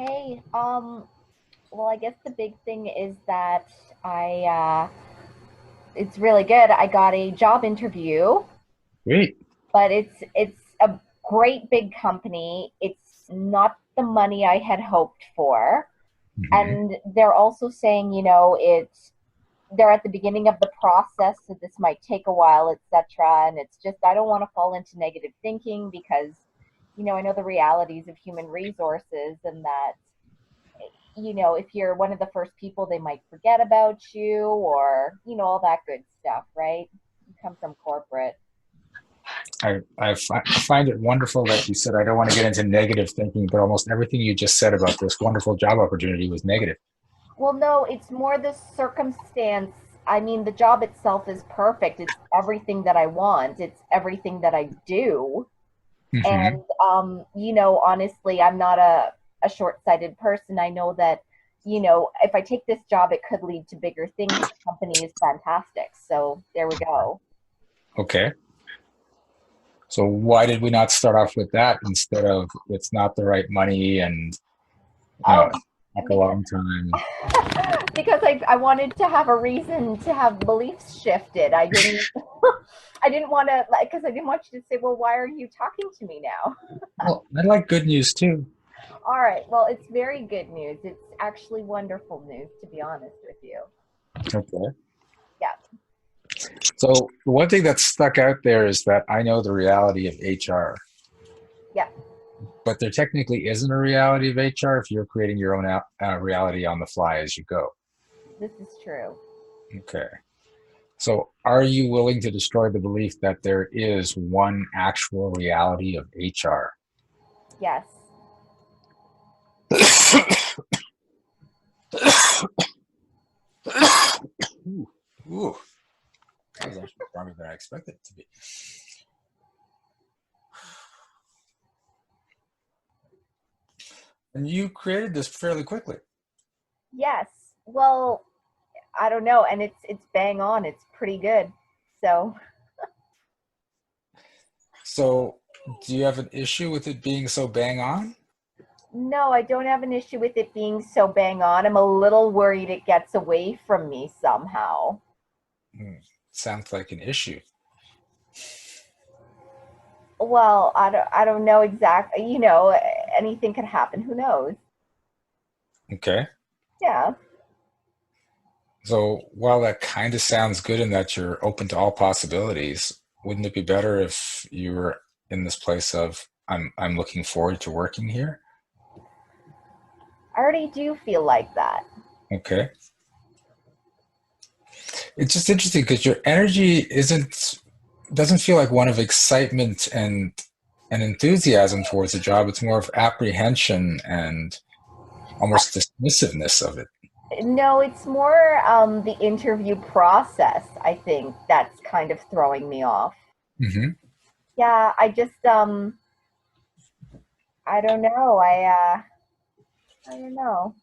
Hey, well, I guess the big thing is that it's really good. I got a job interview, Great. but it's a great big company. It's not the money I had hoped for, Hmm. and they're also saying, they're at the beginning of the process, so this might take a while, etc. And it's just I don't want to fall into negative thinking because, I know the realities of human resources and that if you're one of the first people, they might forget about you or, all that good stuff, right? You come from corporate. I find it wonderful that you said I don't want to get into negative thinking, but almost everything you just said about this wonderful job opportunity was negative. Well, no, it's more the circumstance. I mean, the job itself is perfect. It's everything that I want, it's everything that I do. Hmm. And, honestly, I'm not a short sighted person. I know that, if I take this job, it could lead to bigger things. The company is fantastic. So there we go. Okay. So why did we not start off with that instead of it's not the right money and Um, take a because long time? because I wanted to have a reason to have beliefs shifted. I didn't I didn't want to like because I didn't want you to say, well, why are you talking to me now? Well, I like good news too. All right, well, it's very good news. It's actually wonderful news, to be honest with you. Okay. Yeah, So the one thing that stuck out there is that I know the reality of HR, yeah, but there technically isn't a reality of HR if you're creating your own reality on the fly as you go. this is true. Okay. So, are you willing to destroy the belief that there is one actual reality of HR? Yes. Ooh, ooh, that was actually stronger than I expected it to be. And you created this fairly quickly. Yes. Well, I don't know, and it's bang on. It's pretty good. So, So, do you have an issue with it being so bang on? no, I don't have an issue with it being so bang on. I'm a little worried it gets away from me somehow. Hmm, sounds like an issue. Well, I don't know exactly. Anything could happen. Who knows? Okay. Yeah. So, while that kind of sounds good and that you're open to all possibilities, wouldn't it be better if you were in this place of I'm looking forward to working here? I already do feel like that. Okay. It's just interesting because your energy isn't doesn't feel like one of excitement and enthusiasm towards the job. It's more of apprehension and I, almost dismissiveness of it. no, it's more the interview process, I think, that's kind of throwing me off. Hmm. Yeah, I don't know. I don't know.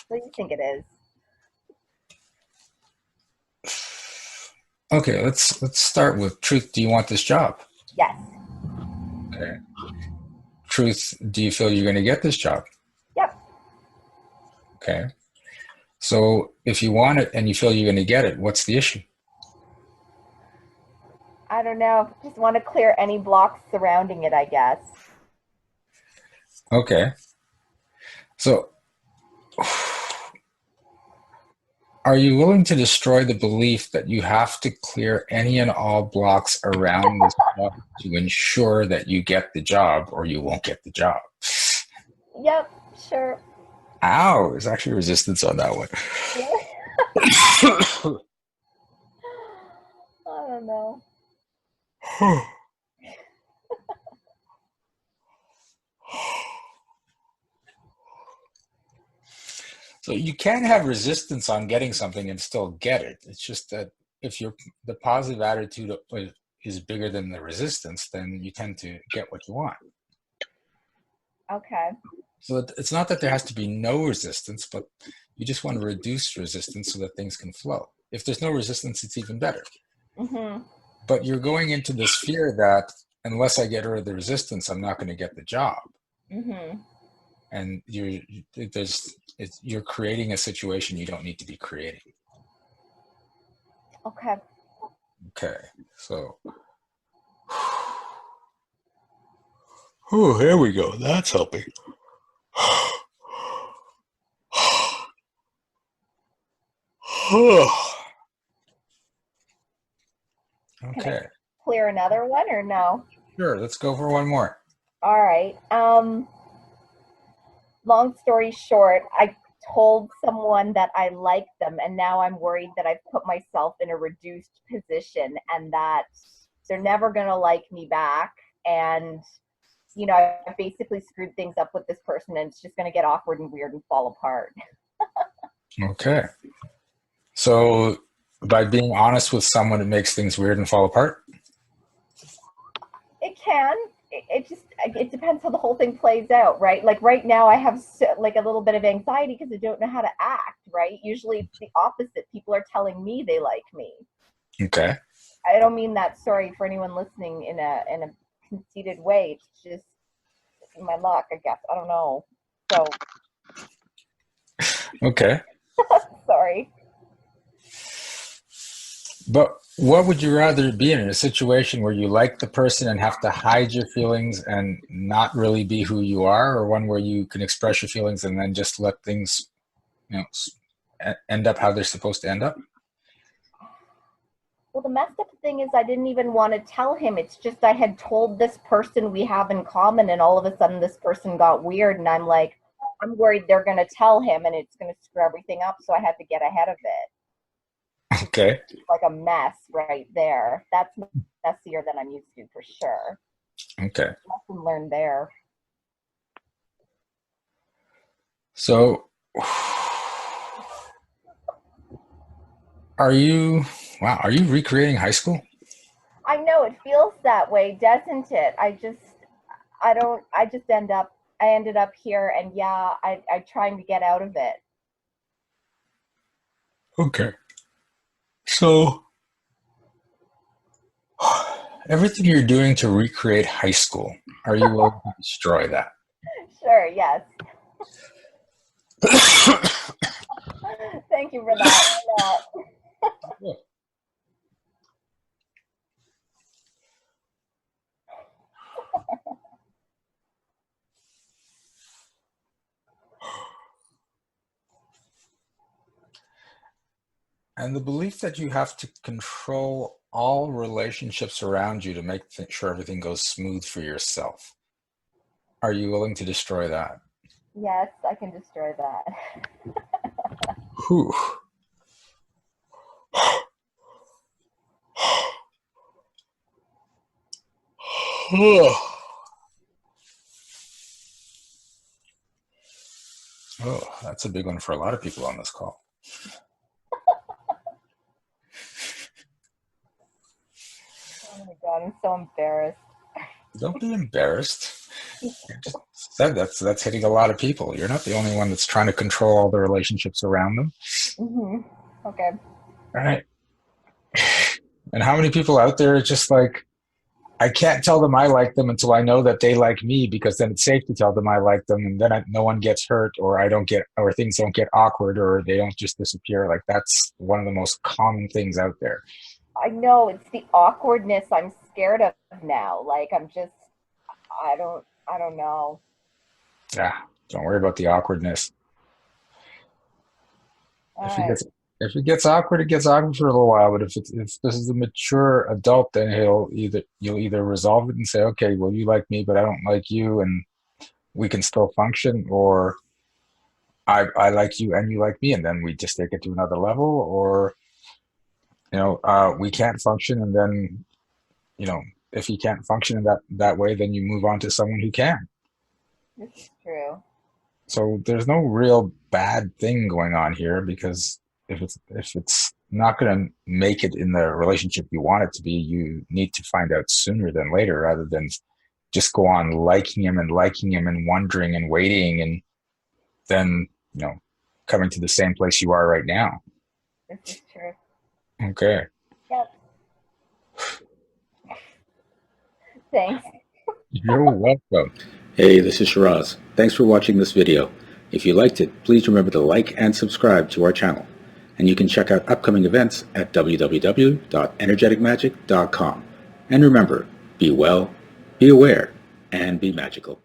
What do you think it is? Okay, let's start with truth. Do you want this job? Yes. Okay. Truth, do you feel you're going to get this job? Yep. Okay. So if you want it and you feel you're going to get it, what's the issue? I don't know. Just want to clear any blocks surrounding it, I guess. Okay. So are you willing to destroy the belief that you have to clear any and all blocks around this job to ensure that you get the job or you won't get the job? Yep, sure. Ow, there's actually resistance on that one. Really? I don't know. So you can have resistance on getting something and still get it. It's just that if the positive attitude is bigger than the resistance, then you tend to get what you want. Okay. So it's not that there has to be no resistance, but you just want to reduce resistance so that things can flow. If there's no resistance, it's even better. Mhm. But you're going into this fear that unless I get rid of the resistance, I'm not going to get the job. Mhm. and you're creating a situation you don't need to be creating. Okay. Okay, so oh, here we go. That's helping. Can I Okay, clear another one or no? sure. Let's go for one more. All right. Long story short, I told someone that I liked them, and now I'm worried that I've put myself in a reduced position and that they're never going to like me back. And, I've basically screwed things up with this person, and it's just going to get awkward and weird and fall apart. Okay, so by being honest with someone, it makes things weird and fall apart. It can. It depends how the whole thing plays out, right? Like right now, I have like a little bit of anxiety because I don't know how to act, right? Usually, it's the opposite. People are telling me they like me. Okay. I don't mean that. Sorry for anyone listening in a conceited way. It's just my luck, I guess. I don't know. So Okay. sorry. But what would you rather be in a situation where you like the person and have to hide your feelings and not really be who you are, or one where you can express your feelings and then just let things, end up how they're supposed to end up? Well, the messed up thing is I didn't even want to tell him. It's just I had told this person we have in common, and all of a sudden this person got weird, and I'm like, I'm worried they're going to tell him, and it's going to screw everything up. So I had to get ahead of it. Okay. It's like a mess right there. That's messier than I'm used to for sure. Okay. Lesson learned there. So are you recreating high school? I know it feels that way, doesn't it? I don't, I ended up here, and yeah, I trying to get out of it. Okay. So everything you're doing to recreate high school, are you willing to destroy that? Sure, yes. Thank you for that. Why not? Yeah. And the belief that you have to control all relationships around you to make sure everything goes smooth for yourself. Are you willing to destroy that? Yes, I can destroy that. Whew. Oh, that's a big one for a lot of people on this call. Oh my god, I'm so embarrassed. Don't be embarrassed. You just said that's hitting a lot of people. You're not the only one that's trying to control all the relationships around them. Okay. All right. And how many people out there are just like, I can't tell them I like them until I know that they like me, because then it's safe to tell them I like them, and then no one gets hurt, or I don't get, or things don't get awkward, or they don't just disappear. Like that's one of the most common things out there. I know it's the awkwardness I'm scared of now. Like I don't know. Yeah, don't worry about the awkwardness. All If it right. gets if it gets awkward, it gets awkward for a little while. But if this is a mature adult, then you'll either resolve it and say, okay, well, you like me, but I don't like you, and we can still function, or I like you and you like me, and then we just take it to another level, or we can't function, and then if you can't function in that way, then you move on to someone who can. This is true. So there's no real bad thing going on here, because if it's not going to make it in the relationship you want it to be, you need to find out sooner than later, rather than just go on liking him and wondering and waiting, and then coming to the same place you are right now. This is true. Okay. Yep. Thanks. You're welcome. Hey, this is Shiraz. Thanks for watching this video. If you liked it, please remember to like and subscribe to our channel. And you can check out upcoming events at www.energeticmagic.com. And remember, be well, be aware, and be magical.